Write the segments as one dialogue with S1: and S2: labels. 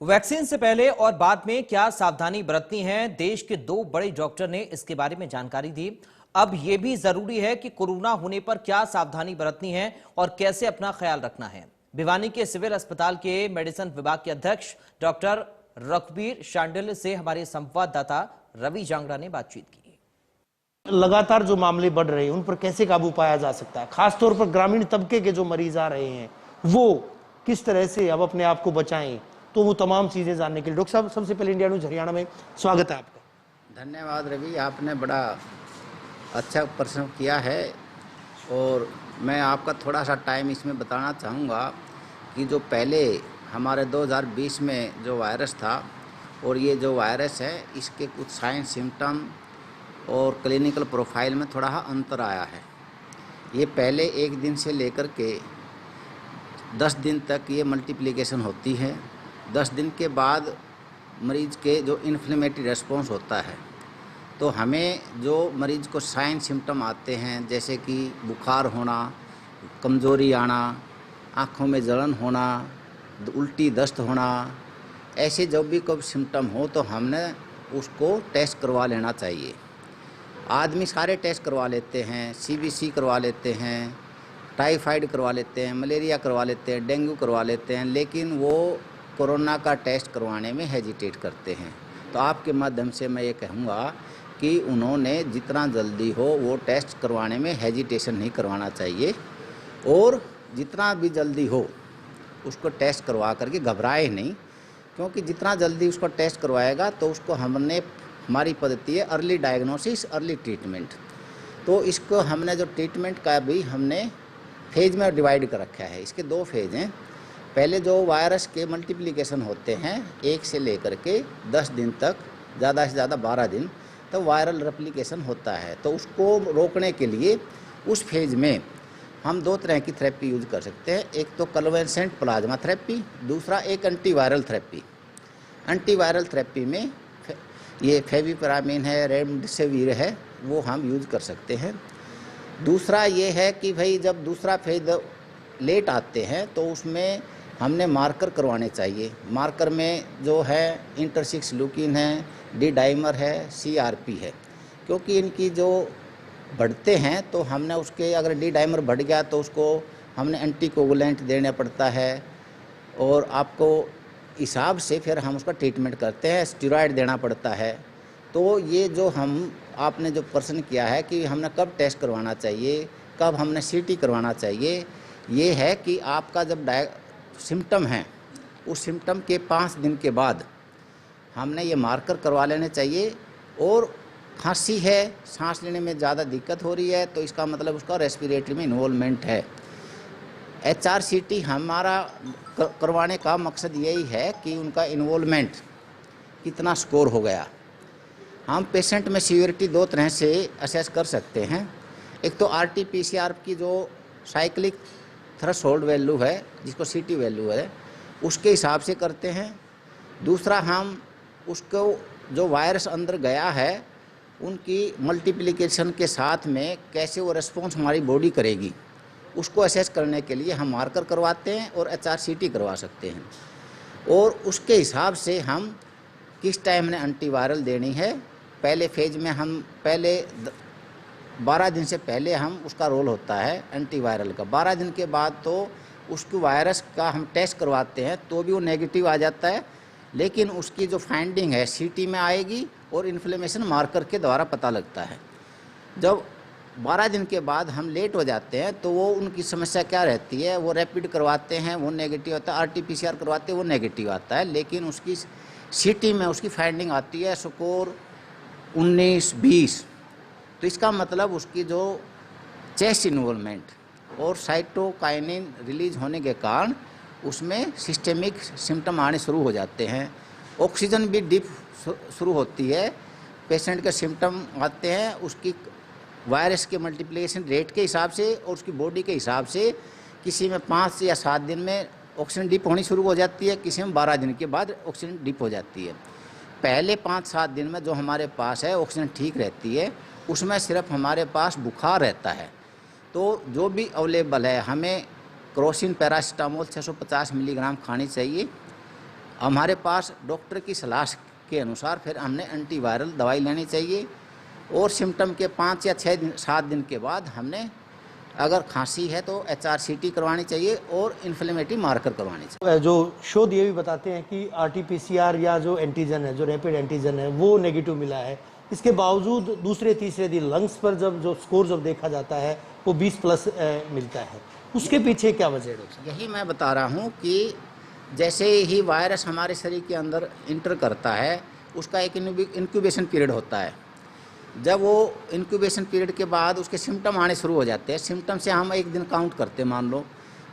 S1: Vaccine से पहले और बाद में क्या सावधानी बरतनी है, देश के दो बड़े डॉक्टर ने इसके बारे में जानकारी दी। अब यह भी जरूरी है कि कोरोना होने पर क्या सावधानी बरतनी है और कैसे अपना ख्याल रखना है। भिवानी के सिविल अस्पताल के मेडिसिन विभाग के अध्यक्ष डॉक्टर रघुबीर शांडिल्य से हमारे संवाददाता रवि जांगड़ा ने बातचीत की।
S2: लगातार जो मामले बढ़ रहे हैं उन पर कैसे काबू पाया जा सकता है, खासतौर पर ग्रामीण तबके के जो मरीज आ रहे हैं वो किस तरह से अब अपने आप को बचाएं, तो वो तमाम चीजें जानने के लिए डॉक्टर साहब सबसे पहले इंडिया न्यूज हरियाणा में स्वागत है आपका।
S3: धन्यवाद रवि, आपने बड़ा अच्छा प्रश्न किया है और मैं आपका थोड़ा सा टाइम इसमें बताना चाहूँगा कि जो पहले हमारे 2020 में जो वायरस था और ये जो वायरस है इसके कुछ साइन सिम्टम और क्लिनिकल प्रोफाइल में थोड़ा अंतर आया है। ये पहले 1 दिन से लेकर के 10 दिन तक ये मल्टीप्लिकेशन होती है। 10 दिन के बाद मरीज के जो इन्फ्लेमेटरी रेस्पॉन्स होता है, तो हमें जो मरीज को साइन सिम्टम आते हैं जैसे कि बुखार होना, कमज़ोरी आना, आँखों में जलन होना, उल्टी दस्त होना, ऐसे जब भी कोई सिम्टम हो तो हमने उसको टेस्ट करवा लेना चाहिए। आदमी सारे टेस्ट करवा लेते हैं, CBC करवा लेते हैं, टाइफाइड करवा लेते हैं, मलेरिया करवा लेते हैं, डेंगू करवा लेते हैं, लेकिन वो कोरोना का टेस्ट करवाने में हेजिटेट करते हैं। तो आपके माध्यम से मैं ये कहूँगा कि उन्होंने जितना जल्दी हो वो टेस्ट करवाने में हेजिटेशन नहीं करवाना चाहिए और जितना भी जल्दी हो उसको टेस्ट करवा करके घबराए नहीं, क्योंकि जितना जल्दी उसको टेस्ट करवाएगा तो उसको हमारी पद्धति है अर्ली डायग्नोसिस अर्ली ट्रीटमेंट। तो इसको हमने जो ट्रीटमेंट का भी हमने फेज में डिवाइड कर रखा है। इसके 2 फेज हैं। पहले जो वायरस के मल्टीप्लिकेशन होते हैं 1 से लेकर के 10 दिन तक, ज़्यादा से ज़्यादा 12 दिन तो वायरल रेप्लिकेशन होता है। तो उसको रोकने के लिए उस फेज में हम 2 तरह की थेरेपी यूज कर सकते हैं। एक तो कन्वेंसेंट प्लाज्मा थेरेपी, दूसरा एक एंटीवायरल थेरेपी। एंटीवायरल थेरेपी में ये फेविपिरामिन है, रेमडेसिविर है, वो हम यूज कर सकते हैं। दूसरा ये है कि भाई जब दूसरा फेज लेट आते हैं तो उसमें हमने मार्कर करवाने चाहिए। मार्कर में जो है इंटरसिक्स-ल्यूकिन है, डी डाइमर है, CRP है, क्योंकि इनकी जो बढ़ते हैं तो हमने उसके अगर डी डाइमर बढ़ गया तो उसको हमने एंटीकोगुलेंट देना पड़ता है और आपको हिसाब से फिर हम उसका ट्रीटमेंट करते हैं, स्टेरॉइड देना पड़ता है। तो ये जो आपने जो प्रश्न किया है कि हमने कब टेस्ट करवाना चाहिए, कब हमने CT करवाना चाहिए, ये है कि आपका जब सिम्टम है उस सिम्टम के 5 दिन के बाद हमने ये मार्कर करवा लेने चाहिए। और खांसी है, सांस लेने में ज़्यादा दिक्कत हो रही है तो इसका मतलब उसका रेस्पिरेटरी में इन्वॉल्वमेंट है। HRCT हमारा करवाने का मकसद यही है कि उनका इन्वॉल्वमेंट कितना स्कोर हो गया। हम पेशेंट में सीवियरिटी 2 तरह से असेस कर सकते हैं। एक तो RT-PCR की जो साइक्लिक थ्रेशोल्ड वैल्यू है, जिसको CT वैल्यू है, उसके हिसाब से करते हैं। दूसरा हम उसको जो वायरस अंदर गया है उनकी मल्टीप्लिकेशन के साथ में कैसे वो रिस्पॉन्स हमारी बॉडी करेगी उसको असेस करने के लिए हम मार्कर करवाते हैं और HRCT करवा सकते हैं। और उसके हिसाब से हम किस टाइम में एंटीवायरल देनी है। पहले फेज में हम पहले 12 दिन से पहले हम उसका रोल होता है एंटीवायरल का। 12 दिन के बाद तो उसकी वायरस का हम टेस्ट करवाते हैं तो भी वो नेगेटिव आ जाता है, लेकिन उसकी जो फाइंडिंग है CT में आएगी और इन्फ्लेमेशन मार्कर के द्वारा पता लगता है। जब 12 दिन के बाद हम लेट हो जाते हैं तो वो उनकी समस्या क्या रहती है, वो रैपिड करवाते हैं वो नेगेटिव आता है, RT-PCR करवाते हैं वो नेगेटिव आता है, लेकिन उसकी CT में उसकी फाइंडिंग आती है स्कोर 19-20। तो इसका मतलब उसकी जो चेस्ट इन्वॉल्वमेंट और साइटोकाइनिन रिलीज होने के कारण उसमें सिस्टेमिक सिम्टम आने शुरू हो जाते हैं। ऑक्सीजन भी डिप शुरू होती है, पेशेंट के सिम्टम आते हैं उसकी वायरस के मल्टीप्लिकेशन रेट के हिसाब से और उसकी बॉडी के हिसाब से। किसी में 5 या 7 दिन में ऑक्सीजन डिप होनी शुरू हो जाती है, किसी में 12 दिन के बाद ऑक्सीजन डिप हो जाती है। पहले 5-7 दिन में जो हमारे पास है ऑक्सीजन ठीक रहती है, उसमें सिर्फ हमारे पास बुखार रहता है। तो जो भी अवेलेबल है हमें क्रोसिन पैरासीटामोल 650 मिलीग्राम खानी चाहिए। हमारे पास डॉक्टर की सलाह के अनुसार फिर हमने एंटीवायरल दवाई लेनी चाहिए और सिम्टम के 5 या 7 दिन के बाद हमने अगर खांसी है तो HRCT करवानी चाहिए और इन्फ्लेमेटरी मार्कर करवानी चाहिए।
S2: जो शोध ये भी बताते हैं कि RT-PCR या जो एंटीजन है, जो रैपिड एंटीजन है, वो नेगेटिव मिला है। इसके बावजूद दूसरे तीसरे दिन लंग्स पर जो स्कोर जब देखा जाता है वो 20+ मिलता है। उसके पीछे क्या वजह है डॉक्टर साहब?
S3: यही मैं बता रहा हूँ कि जैसे ही वायरस हमारे शरीर के अंदर इंटर करता है उसका एक इंक्यूबेशन पीरियड होता है। जब वो इंक्यूबेशन पीरियड के बाद उसके सिम्टम आने शुरू हो जाते हैं, सिम्टम से हम एक दिन काउंट करते मान लो,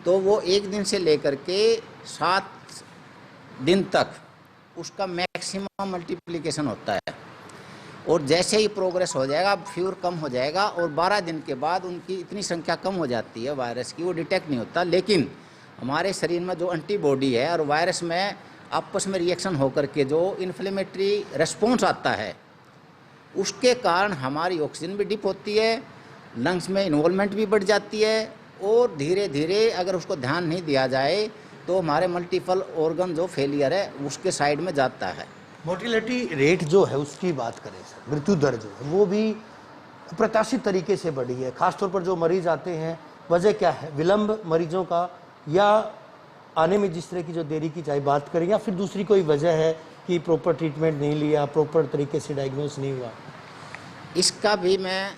S3: तो वो एक दिन से लेकर के 7 दिन तक उसका मैक्सिमम मल्टीप्लिकेशन होता है। और जैसे ही प्रोग्रेस हो जाएगा, फीवर कम हो जाएगा और 12 दिन के बाद उनकी इतनी संख्या कम हो जाती है वायरस की, वो डिटेक्ट नहीं होता। लेकिन हमारे शरीर में जो एंटीबॉडी है और वायरस में आपस में रिएक्शन होकर के जो इन्फ्लेमेटरी रेस्पॉन्स आता है, उसके कारण हमारी ऑक्सीजन भी डिप होती है, लंग्स में इन्वॉल्वमेंट भी बढ़ जाती है और धीरे धीरे अगर उसको ध्यान नहीं दिया जाए तो हमारे मल्टीपल ऑर्गन जो फेलियर है उसके साइड में जाता है।
S2: मोर्टिलिटी रेट जो है उसकी बात करें सर, मृत्यु दर जो है वो भी अप्रत्याशित तरीके से बढ़ी है। खासतौर पर जो मरीज आते हैं, वजह क्या है? विलंब मरीजों का, या आने में जिस तरह की जो देरी की चाहे बात करें, या फिर दूसरी कोई वजह है कि प्रॉपर ट्रीटमेंट नहीं लिया, प्रॉपर तरीके से डायग्नोस नहीं हुआ?
S3: इसका भी मैं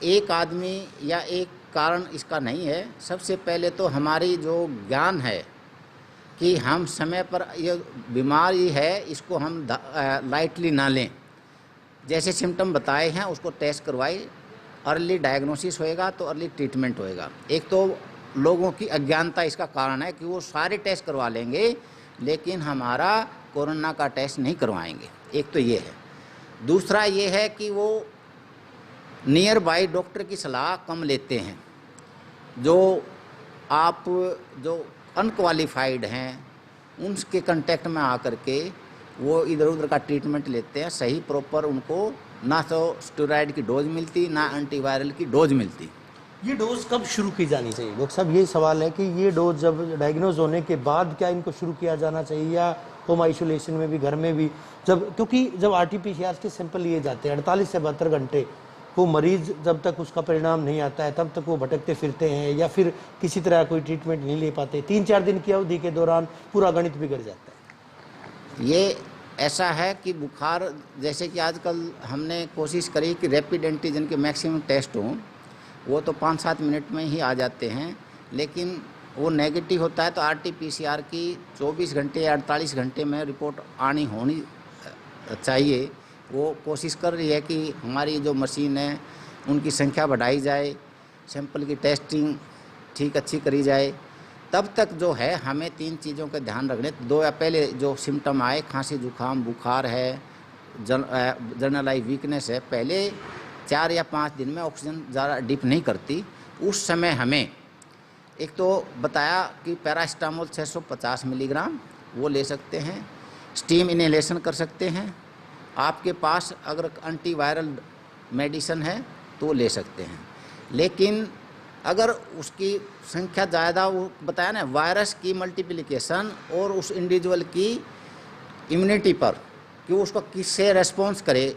S3: एक आदमी या एक कारण इसका नहीं है। सबसे पहले तो हमारी जो ज्ञान है कि हम समय पर ये बीमारी है इसको हम लाइटली ना लें। जैसे सिम्टम बताए हैं उसको टेस्ट करवाई, अर्ली डायग्नोसिस होएगा तो अर्ली ट्रीटमेंट होएगा। एक तो लोगों की अज्ञानता इसका कारण है कि वो सारे टेस्ट करवा लेंगे लेकिन हमारा कोरोना का टेस्ट नहीं करवाएंगे, एक तो ये है। दूसरा ये है कि वो नियर बाई डॉक्टर की सलाह कम लेते हैं। जो आप जो अनक्वालिफाइड हैं उनके कांटेक्ट में आकर के वो इधर उधर का ट्रीटमेंट लेते हैं। सही प्रॉपर उनको ना तो स्टेरॉइड की डोज मिलती ना एंटीवायरल की डोज मिलती।
S2: ये डोज कब शुरू की जानी चाहिए डॉक्टर साहब? ये सवाल है कि ये डोज जब डायग्नोज होने के बाद क्या इनको शुरू किया जाना चाहिए, या होम आइसोलेशन में भी, घर में भी? क्योंकि जब RT-PCR के सैंपल लिए जाते हैं 48 से 72 घंटे, वो मरीज जब तक उसका परिणाम नहीं आता है तब तक वो भटकते फिरते हैं या फिर किसी तरह कोई ट्रीटमेंट नहीं ले पाते। 3-4 दिन की अवधि के दौरान पूरा गणित बिगड़ जाता है।
S3: ये ऐसा है कि बुखार, जैसे कि आजकल हमने कोशिश करी कि रैपिड एंटीजन के मैक्सिमम टेस्ट हों, वो तो 5-7 मिनट में ही आ जाते हैं, लेकिन वो नेगेटिव होता है तो RT-PCR की 24 घंटे या 48 घंटे में रिपोर्ट होनी चाहिए। वो कोशिश कर रही है कि हमारी जो मशीन है उनकी संख्या बढ़ाई जाए, सैंपल की टेस्टिंग ठीक अच्छी करी जाए। तब तक जो है हमें 3 चीज़ों का ध्यान रखने। 2 या पहले जो सिम्टम आए, खांसी जुकाम बुखार है, जनरलाइज वीकनेस है, पहले 4 या 5 दिन में ऑक्सीजन ज़्यादा डिप नहीं करती, उस समय हमें एक तो बताया कि पैरासिटामोल 650 मिलीग्राम वो ले सकते हैं, स्टीम इनहेलेशन कर सकते हैं। आपके पास अगर एंटीवायरल मेडिसिन है तो ले सकते हैं। लेकिन अगर उसकी संख्या ज़्यादा, वो बताया ना, वायरस की मल्टीप्लिकेशन और उस इंडिविजुअल की इम्यूनिटी पर कि वो उसको किससे रेस्पॉन्स करे।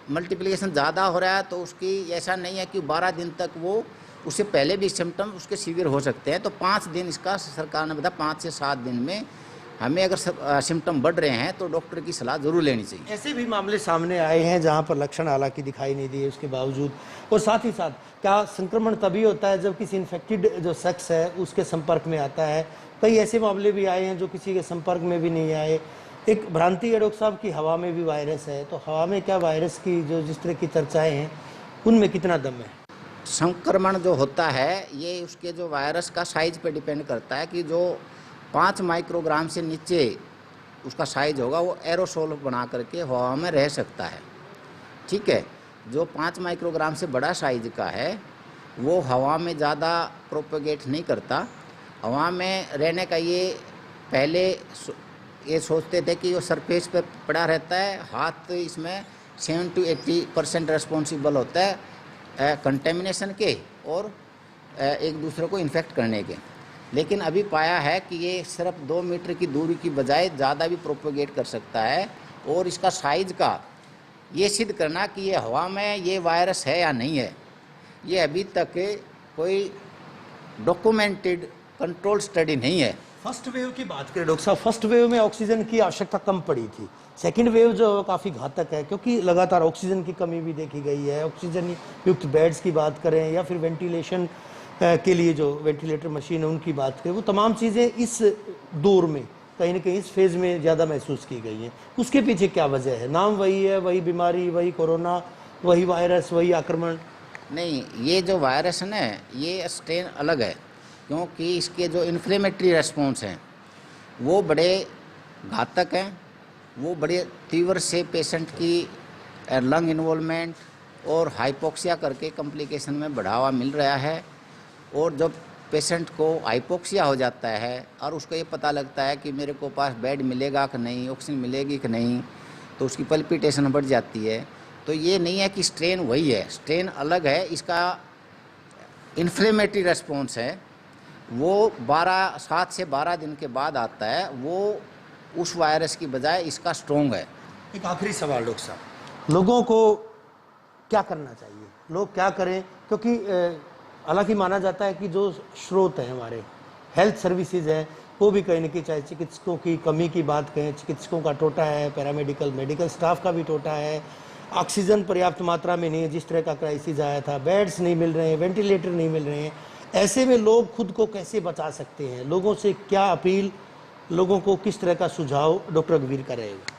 S3: मल्टीप्लिकेशन ज़्यादा हो रहा है तो उसकी ऐसा नहीं है कि 12 दिन तक वो, उससे पहले भी सिम्टम उसके सीवियर हो सकते हैं। तो 5 दिन इसका सरकार ने बताया, 5 से 7 दिन में हमें अगर सिम्टम बढ़ रहे हैं तो डॉक्टर की सलाह ज़रूर लेनी चाहिए।
S2: ऐसे भी मामले सामने आए हैं जहां पर लक्षण हालांकि दिखाई नहीं दिए उसके बावजूद। और साथ ही साथ क्या संक्रमण तभी होता है जब किसी इन्फेक्टेड जो शख्स है उसके संपर्क में आता है? कई ऐसे मामले भी आए हैं जो किसी के संपर्क में भी नहीं आए। एक भ्रांति है डॉक्टर साहब की हवा में भी वायरस है, तो हवा में क्या वायरस की जो जिस तरह की चर्चाएं हैं उनमें कितना दम है?
S3: संक्रमण जो होता है ये उसके जो वायरस का साइज पे डिपेंड करता है कि जो 5 माइक्रोग्राम से नीचे उसका साइज होगा वो एरोसोल बना करके हवा में रह सकता है। ठीक है, जो 5 माइक्रोग्राम से बड़ा साइज का है वो हवा में ज़्यादा प्रोपेगेट नहीं करता। हवा में रहने का ये पहले ये सोचते थे कि वो सरफेस पे पड़ा रहता है, हाथ इसमें 7 to 80% रिस्पॉन्सिबल होता है कंटेमिनेशन के और एक दूसरे को इन्फेक्ट करने के। लेकिन अभी पाया है कि ये सिर्फ 2 मीटर की दूरी की बजाय ज़्यादा भी प्रोपोगेट कर सकता है। और इसका साइज का ये सिद्ध करना कि ये हवा में ये वायरस है या नहीं है, ये अभी तक कोई डॉक्यूमेंटेड कंट्रोल स्टडी नहीं है।
S2: फर्स्ट वेव की बात करें डॉक्टर साहब, फर्स्ट वेव में ऑक्सीजन की आवश्यकता कम पड़ी थी। सेकंड वेव जो काफ़ी घातक है, क्योंकि लगातार ऑक्सीजन की कमी भी देखी गई है। ऑक्सीजन युक्त बेड्स की बात करें या फिर वेंटिलेशन के लिए जो वेंटिलेटर मशीन है उनकी बात करें, वो तमाम चीज़ें इस दौर में कहीं ना कहीं इस फेज़ में ज़्यादा महसूस की गई हैं। उसके पीछे क्या वजह है? नाम वही है, वही बीमारी, वही कोरोना, वही वायरस, वही आक्रमण?
S3: नहीं, ये जो वायरस है ना, ये स्ट्रेन अलग है, क्योंकि इसके जो इन्फ्लेमेटरी रेस्पॉन्स हैं वो बड़े घातक हैं। वो बड़े तीव्र से पेशेंट की लंग इन्वॉल्वमेंट और हाइपोक्सिया करके कॉम्प्लिकेशन में बढ़ावा मिल रहा है। और जब पेशेंट को हाइपोक्सिया हो जाता है और उसको ये पता लगता है कि मेरे को पास बेड मिलेगा कि नहीं, ऑक्सीजन मिलेगी कि नहीं, तो उसकी पल्पिटेशन बढ़ जाती है। तो ये नहीं है कि स्ट्रेन वही है, स्ट्रेन अलग है। इसका इन्फ्लेमेटरी रेस्पॉन्स है वो 7 से 12 दिन के बाद आता है, वो उस वायरस की बजाय इसका स्ट्रॉन्ग है।
S2: एक आखिरी सवाल डॉक्टर साहब, लोगों को क्या करना चाहिए, लोग क्या करें? क्योंकि हालांकि माना जाता है कि जो स्रोत हैं हमारे हेल्थ सर्विसेज हैं वो भी कहीं ना कहीं, चाहे चिकित्सकों की कमी की बात कहें, चिकित्सकों का टोटा है, पैरामेडिकल मेडिकल स्टाफ का भी टोटा है, ऑक्सीजन पर्याप्त मात्रा में नहीं है, जिस तरह का क्राइसिस आया था, बेड्स नहीं मिल रहे हैं, वेंटिलेटर नहीं मिल रहे हैं। ऐसे में लोग खुद को कैसे बचा सकते हैं? लोगों से क्या अपील, लोगों को किस तरह का सुझाव डॉक्टर रघुवीर का रहेगा?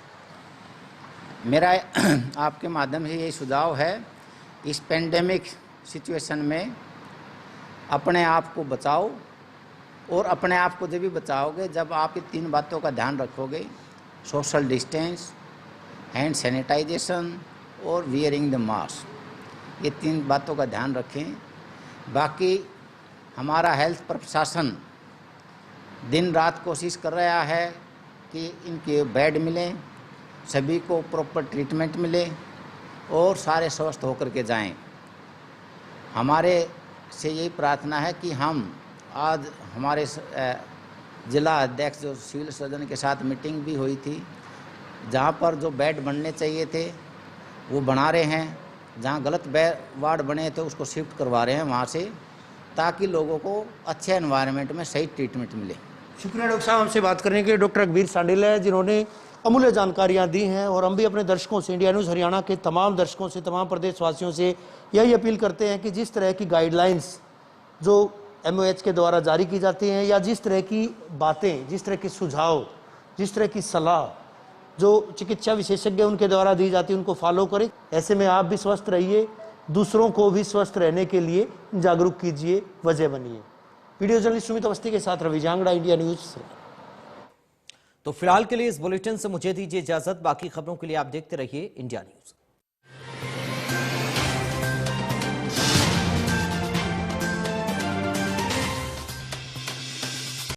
S3: मेरा आपके माध्यम से ये सुझाव है, इस पेंडेमिक सिचुएशन में अपने आप को बचाओ। और अपने आप को जब भी बचाओगे जब आप ये 3 बातों का ध्यान रखोगे, सोशल डिस्टेंस, हैंड सैनिटाइजेशन और वियरिंग द मास्क, ये 3 बातों का ध्यान रखें। बाकी हमारा हेल्थ प्रशासन दिन रात कोशिश कर रहा है कि इनके बेड मिलें, सभी को प्रॉपर ट्रीटमेंट मिले और सारे स्वस्थ होकर के जाएं। हमारे से यही प्रार्थना है कि हम आज हमारे जिला अध्यक्ष जो सिविल सर्जन के साथ मीटिंग भी हुई थी, जहाँ पर जो बेड बनने चाहिए थे वो बना रहे हैं, जहाँ गलत वार्ड बने थे उसको शिफ्ट करवा रहे हैं वहाँ से, ताकि लोगों को अच्छे एनवायरनमेंट में सही ट्रीटमेंट मिले।
S2: शुक्रिया डॉक्टर साहब हमसे बात करने के लिए। डॉक्टर रघुवीर सांडेला है जिन्होंने अमूल्य जानकारियां दी हैं। और हम भी अपने दर्शकों से, इंडिया न्यूज़ हरियाणा के तमाम दर्शकों से, तमाम प्रदेशवासियों से यही अपील करते हैं कि जिस तरह की गाइडलाइंस जो MOH के द्वारा जारी की जाती हैं, या जिस तरह की बातें, जिस तरह के सुझाव, जिस तरह की सलाह जो चिकित्सा विशेषज्ञ उनके द्वारा दी जाती है, उनको फॉलो करें। ऐसे में आप भी स्वस्थ रहिए, दूसरों को भी स्वस्थ रहने के लिए जागरूक कीजिए, वजह बनिए। वीडियो जर्नलिस्ट सुमित अवस्थी के साथ रवि जांगड़ा, इंडिया न्यूज़।
S1: तो फिलहाल के लिए इस बुलेटिन से मुझे दीजिए इजाजत। बाकी खबरों के लिए आप देखते रहिए इंडिया न्यूज़।